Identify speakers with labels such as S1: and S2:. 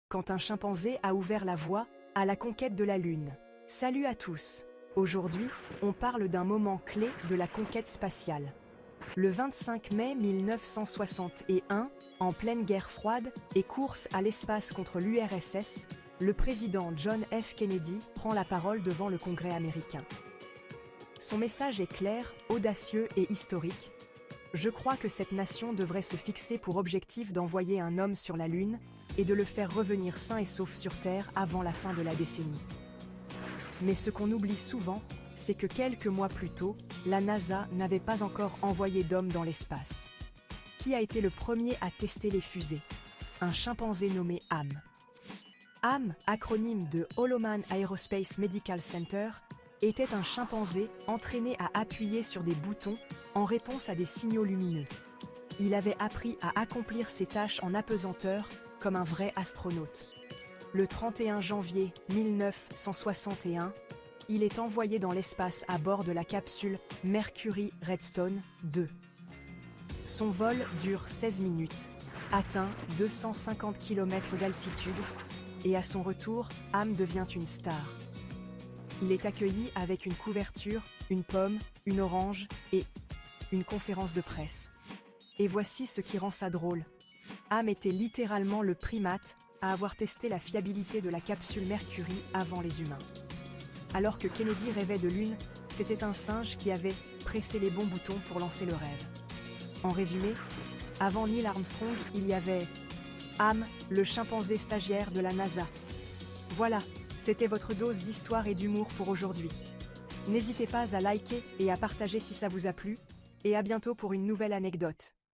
S1: quand un chimpanzé a ouvert la voie à la conquête de la Lune. Salut à tous! Aujourd'hui, on parle d'un moment clé de la conquête spatiale. Le 25 mai 1961, en pleine guerre froide et course à l'espace contre l'URSS, le président John F. Kennedy prend la parole devant le Congrès américain. Son message est clair, audacieux et historique. Je crois que cette nation devrait se fixer pour objectif d'envoyer un homme sur la Lune et de le faire revenir sain et sauf sur Terre avant la fin de la décennie. Mais ce qu'on oublie souvent, c'est que quelques mois plus tôt, la NASA n'avait pas encore envoyé d'homme dans l'espace. Qui a été le premier à tester les fusées? Un chimpanzé nommé Ham. Ham, acronyme de Holloman Aerospace Medical Center, était un chimpanzé entraîné à appuyer sur des boutons en réponse à des signaux lumineux. Il avait appris à accomplir ses tâches en apesanteur comme un vrai astronaute. Le 31 janvier 1961, il est envoyé dans l'espace à bord de la capsule Mercury Redstone 2. Son vol dure 16 minutes, atteint 250 km d'altitude, et à son retour, Ham devient une star. Il est accueilli avec une couverture, une pomme, une orange et une conférence de presse. Et voici ce qui rend ça drôle. Ham était littéralement le primate à avoir testé la fiabilité de la capsule Mercury avant les humains. Alors que Kennedy rêvait de Lune, c'était un singe qui avait pressé les bons boutons pour lancer le rêve. En résumé, avant Neil Armstrong, il y avait Ham, le chimpanzé stagiaire de la NASA. Voilà, c'était votre dose d'histoire et d'humour pour aujourd'hui. N'hésitez pas à liker et à partager si ça vous a plu, et à bientôt pour une nouvelle anecdote.